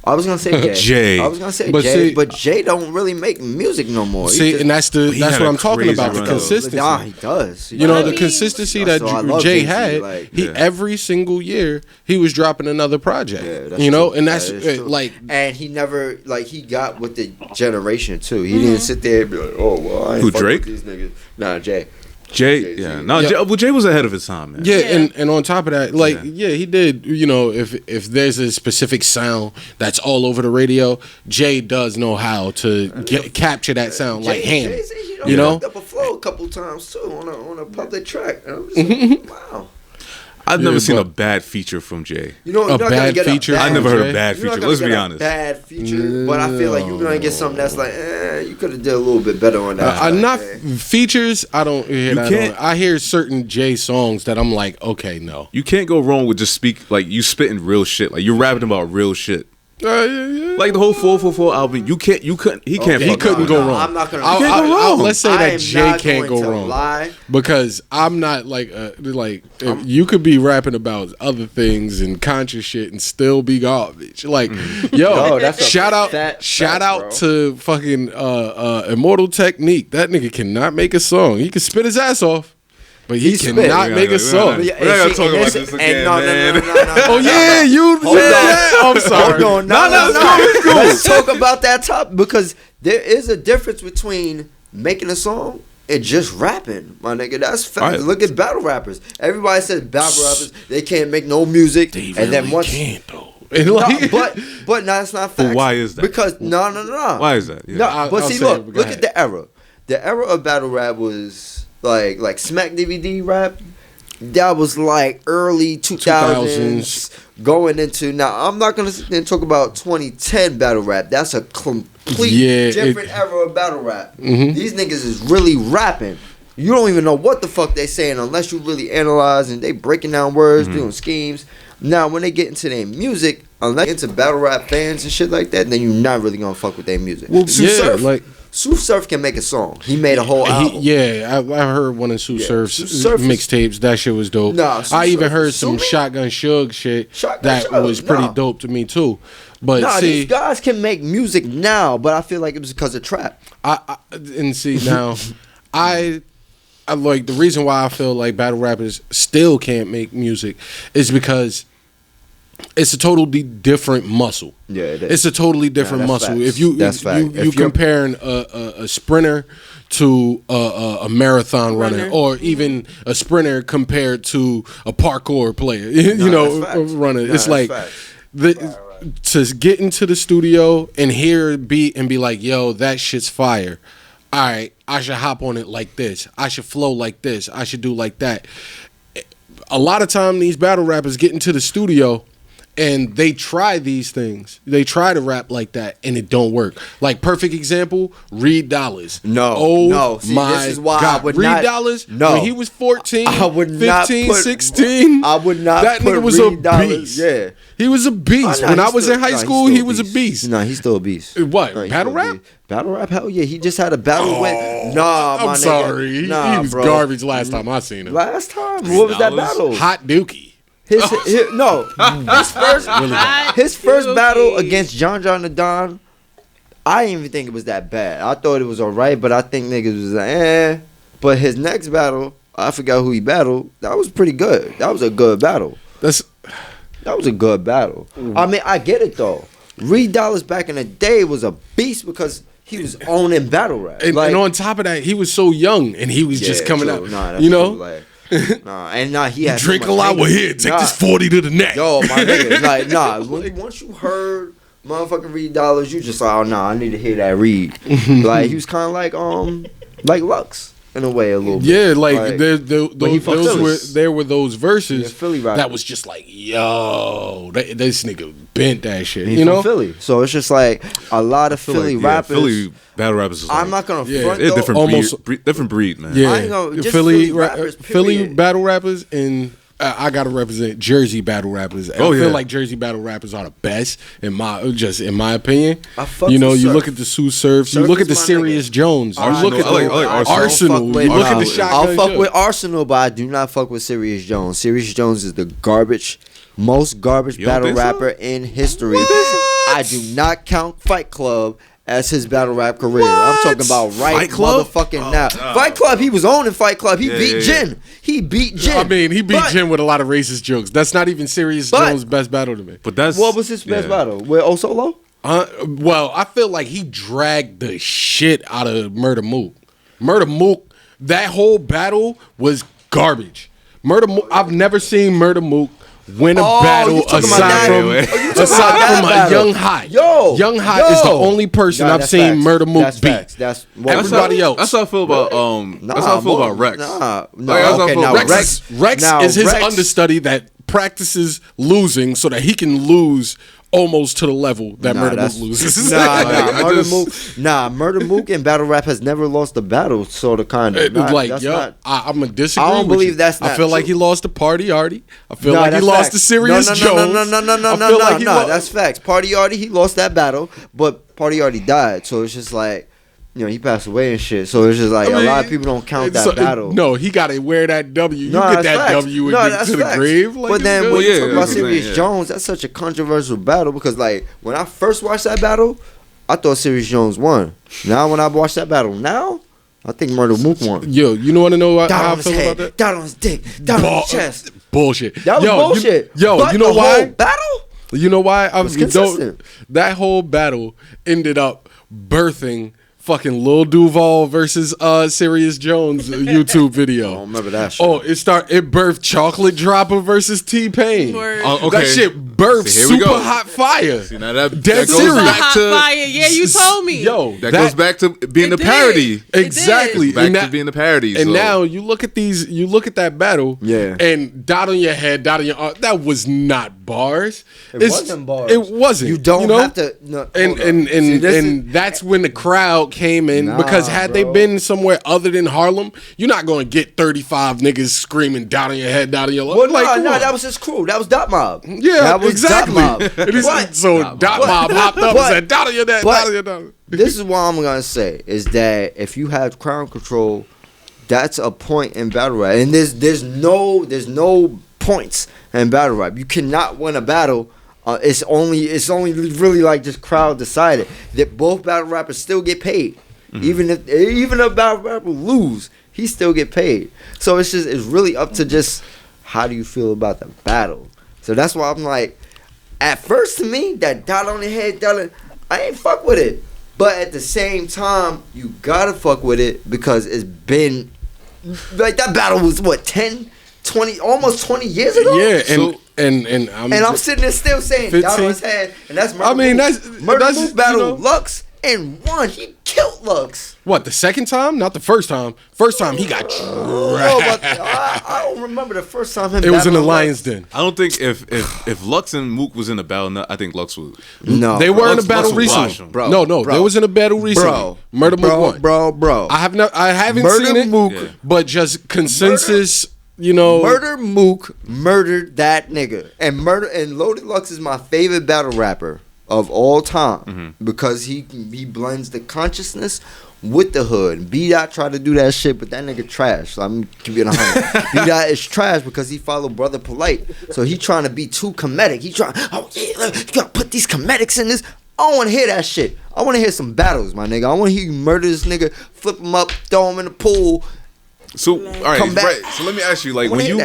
I was gonna say Jay. I was gonna say Jay, but Jay don't really make music no more. And that's what I'm talking about. The consistency. Nah, he does. You know, the consistency that Jay had. Every single year he was dropping another project. Yeah, you know, and that's like. And he never he got with the generation too. He didn't sit there and be like, oh well, I ain't who fuck Drake? With these niggas. Nah, Jay. Yeah. No, yeah. Jay was ahead of his time, man. Yeah, and on top of that, he did, you know, if there's a specific sound that's all over the radio, Jay does know how to capture that sound like him. You know? Up a flow a couple times too on a public track. And I'm just like, wow. I've never seen a bad feature from Jay. You know, a bad feature. I never heard a bad feature. Let's be honest. Bad feature, but I feel like you're gonna get something that's like, you could have did a little bit better on that. Not features. I don't hear that. I hear certain Jay songs that I'm like, okay, no. You can't go wrong with just you spitting real shit. Like you're rapping about real shit. Like the whole 444 album, he couldn't go wrong. I'm not gonna. Let's say that Jay can't go wrong because I'm not you could be rapping about other things and conscious shit and still be garbage. Like, shout out to fucking Immortal Technique. That nigga cannot make a song. He can spit his ass off. But he cannot make a song. We're not gonna talk about this again, man. No. Oh yeah, I'm sorry. Hold on. No. Let's talk about that topic because there is a difference between making a song and just rapping, my nigga. That's fact. Right. Look at battle rappers. Everybody says battle rappers they can't make no music, they and really then once can't though. But that's not fact. But why is that? Because no. Why is that? Yeah. But see, look at the era. The era of battle rap was. Like Smack DVD rap, that was like early 2000s going into. Now I'm not gonna sit there and talk about 2010 battle rap. That's a complete different era of battle rap. These niggas is really rapping. You don't even know what the fuck they saying unless you really analyze and they breaking down words, doing schemes. Now when they get into their music, unless you're into battle rap fans and shit like that, then you're not really gonna fuck with their music. Well, Sue Surf can make a song. He made a whole album. I heard one of Sue Surf's mixtapes. That shit was dope. I even heard some Shotgun Suge shit that was pretty dope to me too. But these guys can make music now, but I feel like it was because of trap. I like the reason why I feel like battle rappers still can't make music is because it's a totally different muscle. Yeah, it is. It's a totally different muscle. Facts. If you If comparing a sprinter to a marathon runner, or even a sprinter compared to a parkour player, runner. It's like to get into the studio and hear a beat and be like, yo, that shit's fire. All right, I should hop on it like this. I should flow like this. I should do like that. A lot of time these battle rappers get into the studio and they try these things. They try to rap like that and it don't work. Like, perfect example, Reed Dollars. No. See, my this is why God. I would Reed not, Dollars, no. when he was 14, I would 15, not put, 16. I would not that put nigga was Reed a Dollars, beast. Yeah. He was a beast. When I was in high school, he was a beast. Nah, he's still a beast. What? Nah, Battle rap? Battle rap? Hell yeah. He just had a battle with. Nah, I'm my sorry. nigga. Nah, he was bro. garbage last time I seen him. Last time? What was that battle? Hot Dookie. His first battle against John the Don, I didn't even think it was that bad. I thought it was alright, but I think niggas was like, But his next battle, I forgot who he battled. That was pretty good. That was a good battle. That was a good battle. I mean, I get it though. Reed Dollars back in the day was a beast because he was owning battle rap. And on top of that, he was so young and he was just coming out. Nah, you know? Like, he had drink so a lot. much Well, here, take this 40 to the neck. Yo, my nigga, once you heard motherfucking Reed Dollars, you just like, oh nah, I need to hear that Reed. Like, he was kind of like Lux in a way a little bit. Yeah, there were those verses Philly that was just like, yo, this nigga bent that shit. He's from Philly, so it's just like a lot of Philly rappers. Philly battle rappers. I'm not gonna front they're though. different breed, man. Yeah, I ain't gonna, just Philly rappers, battle rappers and. I gotta represent Jersey battle rappers. I feel like Jersey battle rappers are the best in my opinion. You look at the Sue Surfs, you look at the Serious Jones, you look at Arsenal, you look at the Shotgun. I'll fuck with Arsenal, but I do not fuck with Serious Jones. Serious Jones is the most garbage battle rapper in history. I do not count Fight Club as his battle rap career. I'm talking about motherfucking now. Fight Club, he was owning Fight Club. He beat Jin. He beat Jin. I mean, he beat Jin with a lot of racist jokes. That's not even Serious Jones' best battle to me. But what was his best battle? With O Solo? Well, I feel like he dragged the shit out of Murder Mook. Murder Mook, that whole battle was garbage. I've never seen Murder Mook win a battle aside from a Young High. Young High is the only person I've seen Murder Mook beat. That's everybody else. That's how I feel about that's how I feel about Rex. Rex is his understudy that practices losing so that he can lose almost to the level that Murder Mook loses. Murder Mook in battle rap has never lost a battle, sort of kind of. I'm gonna disagree. I don't believe that's not I feel like he lost to Party Artie. I feel like he lost to Serious Jones. No, that's facts. Party Artie, he lost that battle, but Party Artie died, so it's just like, he passed away and shit. So it's just like a lot of people don't count that battle. No, he got to wear that W. You get that W and get to the grave. But then when you talk about Serious Jones, that's such a controversial battle because, like, when I first watched that battle, I thought Serious Jones won. Now when I watch that battle now, I think Murder Mook won. Yo, you want to know how I feel about that? Down on his dick, down on his chest. Bullshit. That was bullshit. You know why? Battle? You know why? Consistent. That whole battle ended up birthing fucking Lil Duval versus Serious Jones YouTube video. I don't remember that shit. It birthed Chocolate Dropper versus T-Pain. That shit birthed Super Hot Fire. See, now that Dead goes serious. back to Fire. Yeah, you told me. That goes back to being the parody. Exactly. Back to being the parody. And now you look at that battle, and dot on your head, dot on your arm. That was not bars. It wasn't bars. It wasn't. You don't have to. No, and that's when the crowd came in because had they been somewhere other than Harlem, you're not going to get 35 niggas screaming dot on your head, dot on your well, that was his crew. That was Dot Mob. Yeah, that was exactly. Dot Mob. Dot Mob hopped up and said dot on your head, dot on your head. This is what I'm gonna say is that if you have crowd control, that's a point in battle rap, and there's no points in battle rap. You cannot win a battle. It's only really like just crowd decided that both battle rappers still get paid. Even if battle rapper lose, he still get paid. So it's really up to just how do you feel about the battle. So that's why I'm like, at first to me, that dot on the head, I ain't fuck with it. But at the same time, you gotta fuck with it because it's been like that battle was what 10, 20, almost 20 years ago. Yeah, and I'm sitting there still saying 15? dot on his head, and that's Murder I mean, Mook. Murder Mook battle Lux and won. He killed Lux. What, the second time? Not the first time. First time he got I don't remember the first time him. It was in the Lion's Den. I don't think if Lux and Mook was in a battle, I think Lux would. No, they were in a battle Lux recently. bro. No, they was in a battle recently. Murder Mook won. Bro. I haven't Murder seen it, Mook, but just consensus. Murder Mook murdered that nigga, and Loaded Lux is my favorite battle rapper of all time because he blends the consciousness with the hood. B-Dot tried to do that shit, but that nigga trash. So I'm giving it 100. B-Dot is trash because he followed Brother Polite, so he trying to be too comedic. He trying, you gotta put these comedics in this. I don't want to hear that shit. I want to hear some battles, my nigga. I want to hear you murder this nigga, flip him up, throw him in the pool. So all right, right. So let me ask you, like when you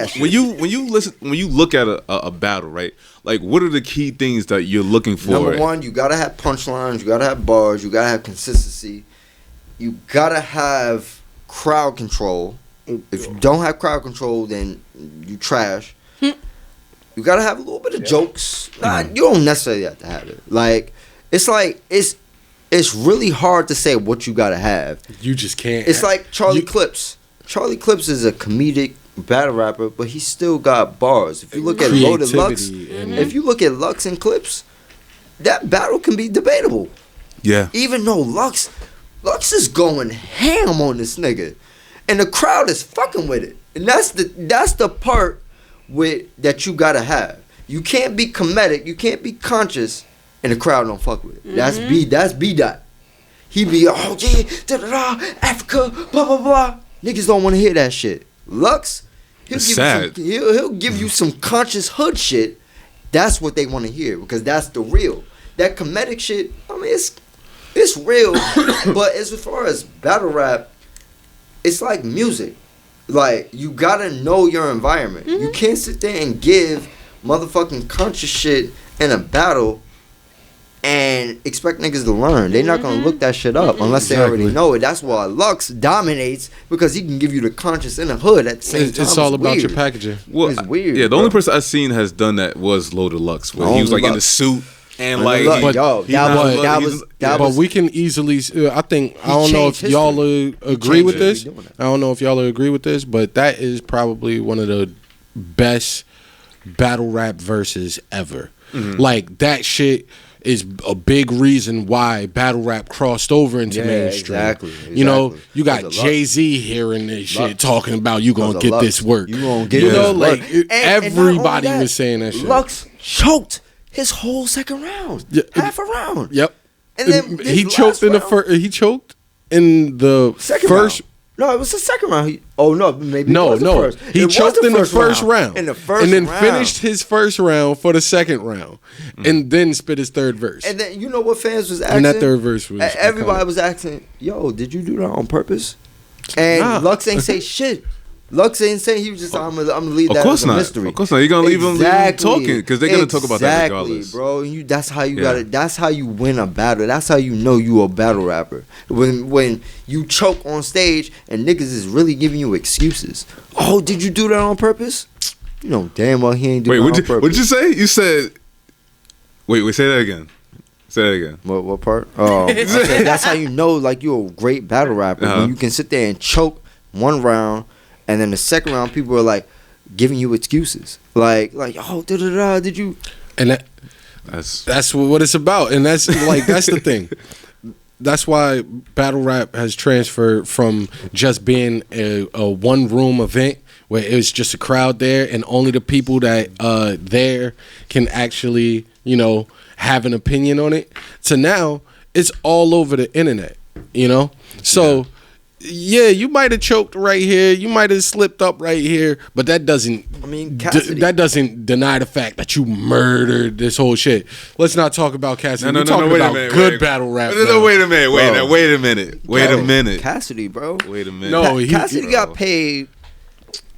look at a battle, right? Like what are the key things that you're looking for? Number one, you gotta have punchlines, you gotta have bars, you gotta have consistency, you gotta have crowd control. If you don't have crowd control, then you trash. You gotta have a little bit of jokes. You don't necessarily have to have it. It's really hard to say what you gotta have. You just can't. It's like Charlie Clips. Charlie Clips is a comedic battle rapper, but he still got bars. If you look at Loaded Lux, if you look at Lux and Clips, that battle can be debatable. Yeah. Even though Lux is going ham on this nigga, and the crowd is fucking with it, and that's the part that you gotta have. You can't be comedic, you can't be conscious, and the crowd don't fuck with it. That's B-Dot. He be Africa, blah blah blah. Niggas don't want to hear that shit. Lux, he'll give you some conscious hood shit. That's what they want to hear because that's the real. That comedic shit, I mean, it's real. But as far as battle rap, it's like music. Like, you gotta know your environment. You can't sit there and give motherfucking conscious shit in a battle and expect niggas to learn. They're not gonna look that shit up unless they already know it. That's why Lux dominates because he can give you the conscious in the hood at the same time. It's all about your packaging. Well, it's weird. Yeah, the only person I've seen has done that was Loaded Lux, where he was like in the suit and like. But we can easily. I don't know if y'all agree with this. I don't know if y'all agree with this, but that is probably one of the best battle rap verses ever. Like that shit is a big reason why battle rap crossed over into mainstream. Exactly. You know, you got Jay-Z hearing this shit talking about you gonna get this work. You gonna get this work. Everybody was saying that shit. Lux choked his whole second round, half a round. Yep. And then he choked in the first. He choked in the second first. Round. No, it was the second round. He choked in the first round. In the first and then round. finished his first round for the second round, and then spit his third verse. And then you know what fans was asking? And that third verse was everybody was asking, "Yo, did you do that on purpose?" And Lux ain't say shit. Lux ain't saying he was just I'm gonna leave that as a mystery. Of course not. You're gonna leave him talking because they're gonna talk about that regardless, bro. That's how you got it. That's how you win a battle. That's how you know you a battle rapper. When you choke on stage and niggas is really giving you excuses. Oh, did you do that on purpose? You know damn well he ain't do that on purpose. What did you say? You said. Wait. Say that again. Say that again. What part? Oh, I said, that's how you know like you're a great battle rapper. When you can sit there and choke one round. And then the second round, people are like giving you excuses, like oh did you? And that's what it's about, and that's the thing. That's why battle rap has transferred from just being a one room event where it was just a crowd there, and only the people that there can actually have an opinion on it. To now, it's all over the internet, so. Yeah. Yeah, you might have choked right here. You might have slipped up right here, but that doesn't. That doesn't deny the fact that you murdered this whole shit. Let's not talk about Cassidy. We're talking about good battle rap. No, wait a minute. Wait a minute. Cassidy, bro. Wait a minute. No, Cassidy got paid.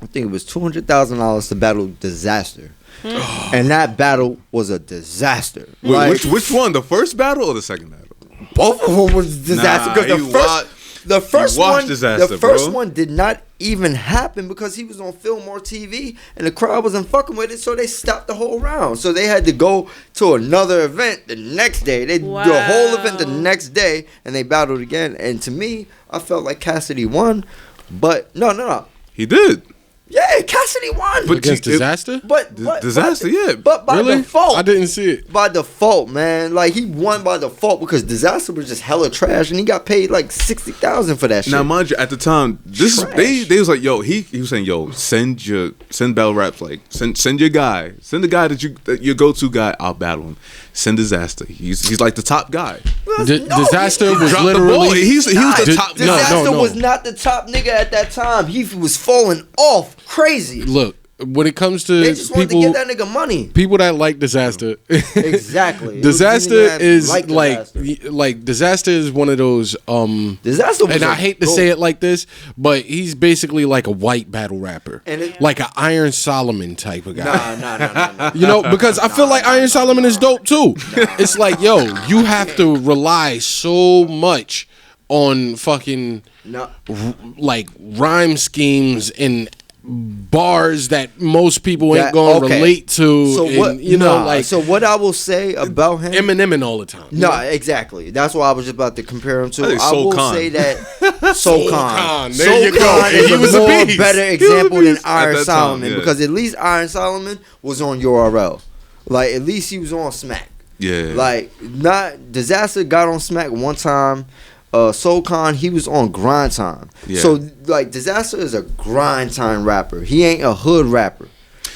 I think it was $200,000 to battle Disaster. and that battle was a disaster. Wait, which one? The first battle or the second battle? Both of them was disaster because the first one did not even happen because he was on film or TV and the crowd wasn't fucking with it, so they stopped the whole round. So they had to go to another event the next day. They did the whole event the next day and they battled again. And to me, I felt like Cassidy won, but no. He did. Yeah, Cassidy won. But against Disaster? But yeah. But by default. I didn't see it. By default, man. Like, he won by default because Disaster was just hella trash and he got paid like $60,000 for that shit. Now, mind you, at the time, they was like, yo, he was saying, yo, send BattleRap, like, send your guy. Send the guy that your go-to guy, I'll battle him. Send Disaster. He's like the top guy. Disaster was literally... He was the top. Disaster was not the top nigga at that time. He was falling off crazy. Look, when it comes to they just wanted to give that nigga money. People that like Disaster, exactly. Disaster is like Disaster is one of those. Disaster, and I hate to say it like this, but he's basically like a white battle rapper, like an Iron Solomon type of guy. Nah. You know, because I feel like Iron Solomon is dope too. It's like, yo, you have to rely so much on fucking like rhyme schemes and bars that most people ain't gonna relate to. So what? So what I will say about him, Eminem all the time. No, exactly. That's what I was just about to compare him to. I will say that Soul Khan. There you go. Is he was a a more beast. better example than Iron Solomon because at least Iron Solomon was on URL. Like, at least he was on Smack. Yeah. Like, not Disaster got on Smack one time. Soul Khan, he was on Grind Time. Yeah. So, like, Disaster is a grind time rapper. He ain't a hood rapper.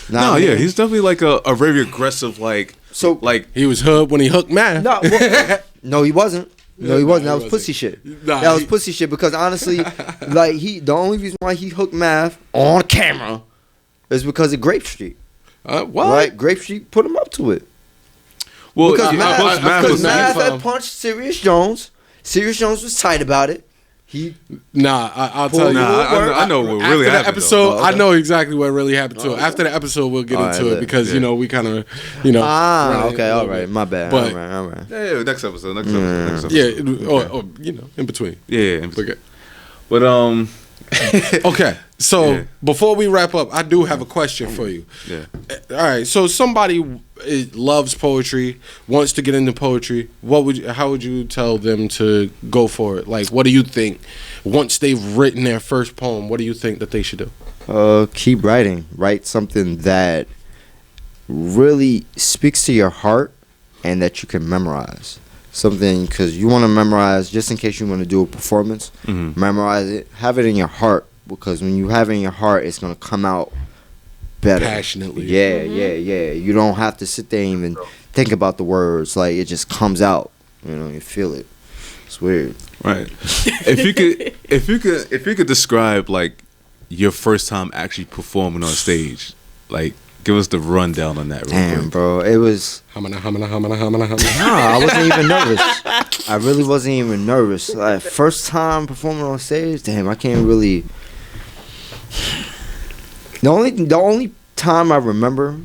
He's definitely like a very aggressive, like. So, like, he was hood when he hooked Math. No, he wasn't. No, he wasn't. That was pussy shit. That was pussy shit because honestly, like, the only reason why he hooked Math on camera is because of Grape Street. What? Right? Grape Street put him up to it. Well, because Math had punched Serious Jones. Serious Jones was tight about it. I'll tell you. I know what really happened. Episode, I know exactly what really happened to it. After the episode, we'll get into it because we kind of, okay, all right, my bad. But, all right. Yeah, next episode. Yeah, or in between. Yeah, in between. Okay. But okay, so before we wrap up, I do have a question for you. Yeah. All right, so somebody loves poetry, wants to get into poetry. How would you tell them to go for it? Like, what do you think? Once they've written their first poem, what do you think that they should do? Keep writing. Write something that really speaks to your heart and that you can memorize. Something, because you want to memorize just in case you want to do a performance. Memorize it. Have it in your heart, because when you have it in your heart, it's going to come out better. Passionately. Yeah. You don't have to sit there and even think about the words. Like, it just comes out. You feel it. It's weird. Right. if you could describe, like, your first time actually performing on stage, like, give us the rundown on that. Damn, bro. It was... Nah, I wasn't even nervous. I really wasn't even nervous. Like, first time performing on stage, damn, I can't really... The only time I remember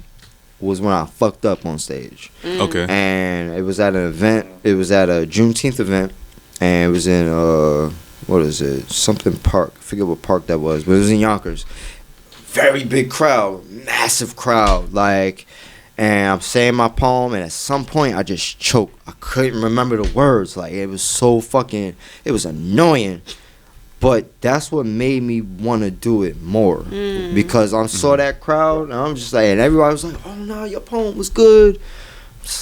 was when I fucked up on stage. Okay. And it was at an event. It was at a Juneteenth event. And it was in, what is it? Something park. I forget what park that was. But it was in Yonkers. Very big crowd, massive crowd, like, and I'm saying my poem, and at some point I just choked. I couldn't remember the words. Like, it was so fucking, it was annoying. But that's what made me want to do it more, because I saw that crowd, and I'm just like, and everybody was like, "Oh no, your poem was good."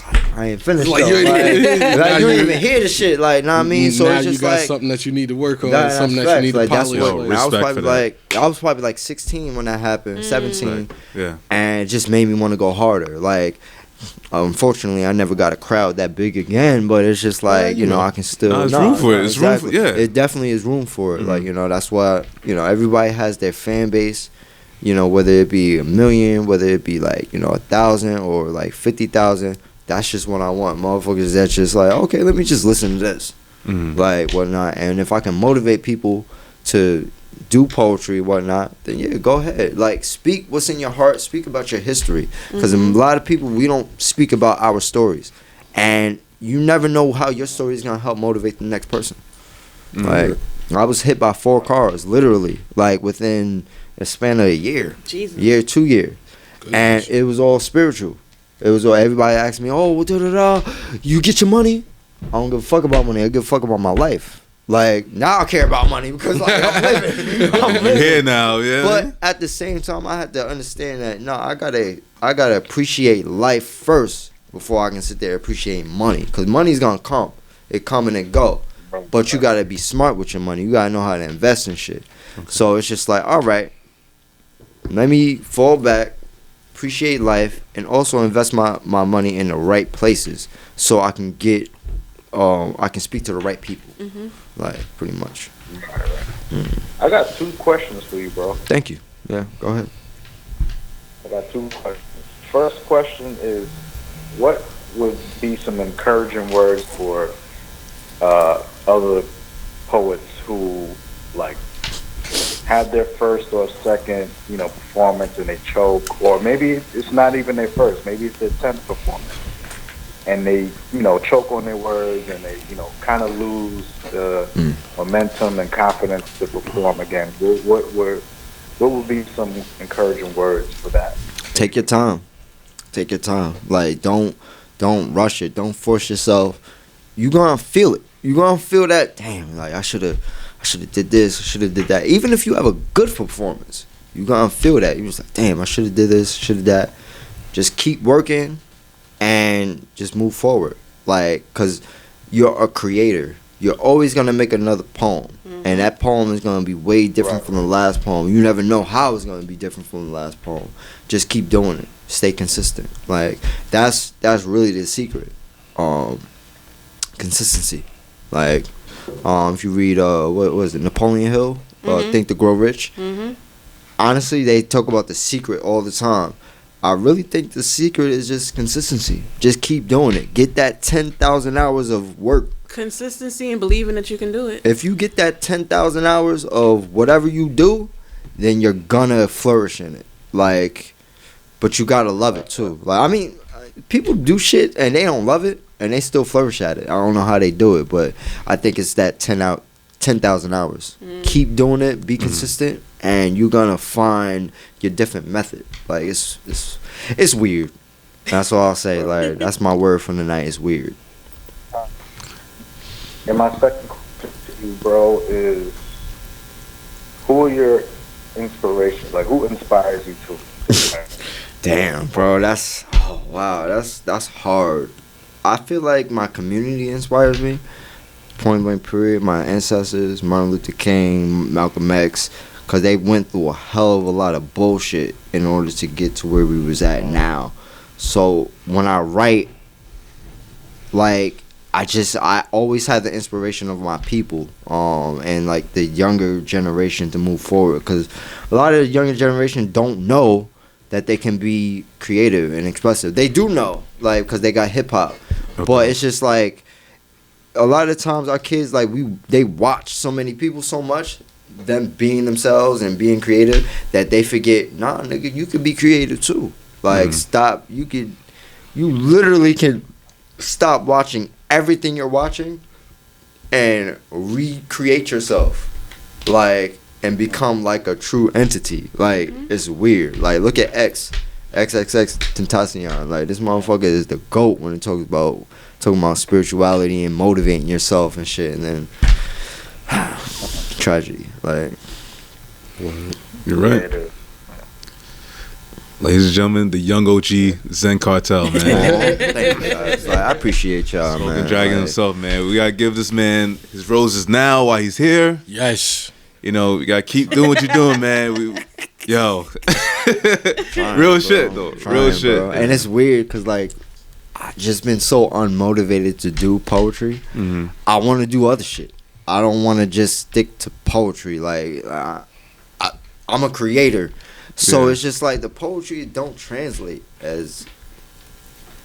Like, I ain't finished. Like, you ain't even hear the shit. Like, know what I mean? So now it's just you got like something that you need to work on, something facts. that you need like, to polish. I was probably like 16 when that happened, 17. Right. Yeah. And it just made me want to go harder. Like, unfortunately, I never got a crowd that big again, but it's just like, I can still. There's room for it. Exactly. It definitely is room for it. Like, that's why, everybody has their fan base. Whether it be 1 million, whether it be like, 1,000 or like 50,000. That's just what I want, motherfuckers. That's just like, okay, let me just listen to this, like whatnot. And if I can motivate people to do poetry, whatnot, then yeah, go ahead. Like, speak what's in your heart. Speak about your history, because a lot of people, we don't speak about our stories, and you never know how your story is gonna help motivate the next person. Like, I was hit by 4 cars, literally, like within a span of a year, year, 2 years, and it was all spiritual. It was all, everybody asked me, "Oh, you get your money?" I don't give a fuck about money. I give a fuck about my life. Like, now I care about money because, like, I'm living. I'm living. Here now, yeah. But at the same time, I had to understand that, no, I gotta appreciate life first before I can sit there and appreciate money. Because money's gonna come. It come and it go. But you gotta be smart with your money. You gotta know how to invest in shit. Okay. So it's just like, all right, let me fall back, appreciate life, and also invest my money in the right places so I can get, I can speak to the right people. Like, pretty much. I got 2 questions for you, bro. Thank you. Yeah, go ahead. I got 2 questions. First question is, what would be some encouraging words for other poets who, like, have their first or second, performance and they choke, or maybe it's not even their first, maybe it's their 10th performance, and they, choke on their words and they, kind of lose the momentum and confidence to perform again. What would be some encouraging words for that? Take your time. Take your time. Like, don't rush it. Don't force yourself. You gonna feel it. You gonna feel that, damn, like, I should have did this, I should have did that. Even if you have a good performance, you gonna feel that. You just like, damn, I should have did this, should have that. Just keep working and just move forward. Like, cause you're a creator. You're always gonna make another poem, and that poem is gonna be way different from the last poem. You never know how it's gonna be different from the last poem. Just keep doing it. Stay consistent. Like, that's really the secret. Consistency. Like, if you read what was it, Napoleon Hill, Think to Grow Rich. Honestly, they talk about the secret all the time. I really think the secret is just consistency. Just keep doing it. Get that 10,000 hours of work. Consistency and believing that you can do it. If you get that 10,000 hours of whatever you do, then you're gonna flourish in it. Like, but you gotta love it too. Like, I mean, people do shit and they don't love it and they still flourish at it. I don't know how they do it, but I think it's that 10,000 hours. Keep doing it, be consistent, and you're gonna find your different method. Like, it's weird. That's all I'll say. Like, that's my word for the night. It's weird. And my second question to you, bro, is, who are your inspirations? Like, who inspires you to? Damn, bro, that's hard. I feel like my community inspires me. Point blank period. My ancestors, Martin Luther King, Malcolm X, because they went through a hell of a lot of bullshit in order to get to where we was at now. So when I write, like, I always have the inspiration of my people, and like the younger generation to move forward, because a lot of the younger generation don't know that they can be creative and expressive. They do know, like, because they got hip hop, but it's just like a lot of times our kids, like, they watch so many people so much, them being themselves and being creative, that they forget, nah, nigga, you can be creative too. Like, stop. You literally can stop watching everything you're watching and recreate yourself, like, and become like a true entity. Like, it's weird. Like, look at XXX Tentacion. Like, this motherfucker is the GOAT when it talking about spirituality and motivating yourself and shit, and then tragedy. Like, you're right. Ladies and gentlemen, the young OG Xien Khartell, man. Thank you, guys. Like, I appreciate y'all, Smoking man. Dragon himself, man. We gotta give this man his roses now while he's here. Yes. We gotta keep doing what you're doing, man. Real shit though. Real shit. Bro. And it's weird because, like, I've just been so unmotivated to do poetry. I want to do other shit. I don't want to just stick to poetry. Like, I'm a creator. So it's just like the poetry don't translate as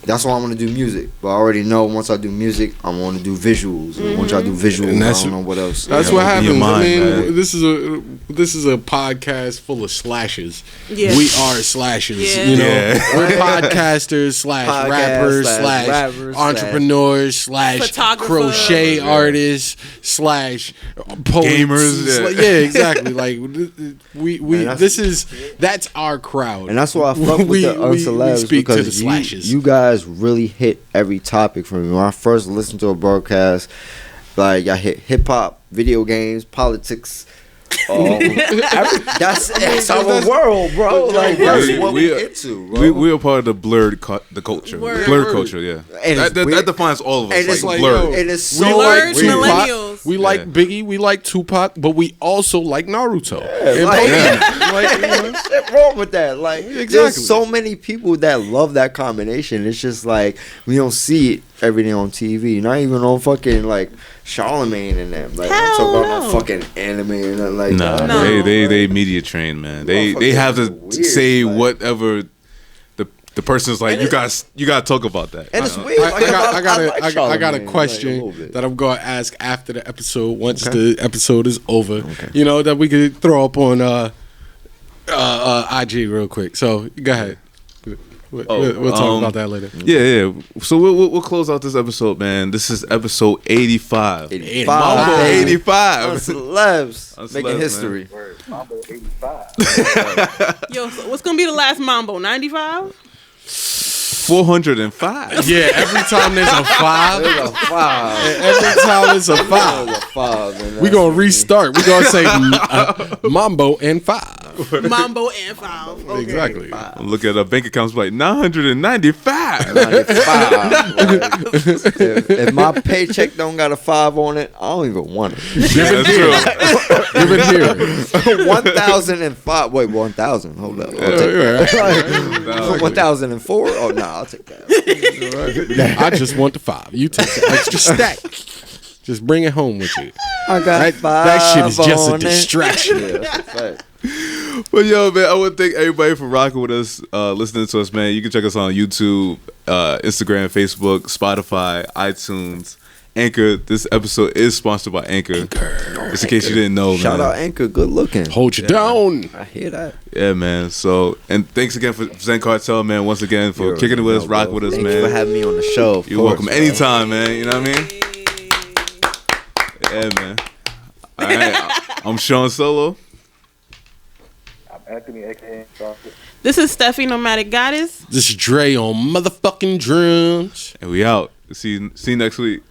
That's why I want to do music. But I already know once I do music, I want to do visuals. And once I do visuals, I don't know what else. That's what happens. Mind, man. This is a podcast full of slashes. Yeah. We are slashes. Yeah. You know, Yeah. we're podcasters / rappers / entrepreneurs / crochet artists / poets. Gamers. Yeah, exactly. Like that's our crowd. And that's why I fuck with the UnCelebz, because you guys really hit every topic for me. When I first listened to a broadcast, like I hit hip hop, video games, politics. That's our world, bro. Like that's what we into, bro. We are part of the blurred culture. Word. Blurred culture, yeah. That defines all of us. And it's like like, blurred. and it's so We like millennials. We like Biggie, we like Tupac, but we also like Naruto. Shit wrong with that. Like, Exactly. there's so many people that love that combination. It's just like we don't see it every day on TV. Not even on fucking like Charlemagne and them. Like, I'm talking about no fucking anime and nothing like that. No. They media trained, man. They have to weird, say like, whatever the person's like. You gotta talk about that. And it's weird. I got a Charlemagne, question like, a bit. that I'm going to ask after the episode. Once the episode is over, you know, that we could throw up on IG real quick. So go ahead. We'll talk about that later. Yeah. So we'll close out this episode, man. This is episode 85. 85. Mambo 85. UnCelebz making history. Mambo 85. Yo, so what's gonna be the last Mambo? 95? 405. Yeah, every time there's a 5. There's a 5. Every time it's a 5. There's a 5. Man. We're going to restart. We're going to say Mambo and 5. Mambo and 5. Okay. Exactly. I'm looking at our bank accounts like 995. 95. If my paycheck don't got a 5 on it, I don't even want it. That's true. Give it here. 1,005. Wait, 1,000. Hold up. I'll take that. 1,004. Oh no, I'll take that. I just want the 5. You take the extra stack. Just bring it home with you. I got 5. That shit is just a on distraction. It. Yeah, that's a fact. But yo, man, I want to thank everybody for rocking with us, listening to us, man. You can check us on YouTube, Instagram, Facebook, Spotify, iTunes, Anchor. This episode is sponsored by Anchor. Just in case you didn't know, man. Shout out Anchor, good looking. Hold you down. I hear that. Yeah, man. So, and thanks again for Xien Khartell, man. Once again for kicking it with us, rocking with us, Thank man. you for having me on the show. You're welcome anytime, man. You know what I mean? Yeah, man. All right, I'm Sean Solo. I'm Anthony, a.k.a. This is Steffi, Nomadic Goddess. This is Dre on motherfucking drums. And we out. See you next week.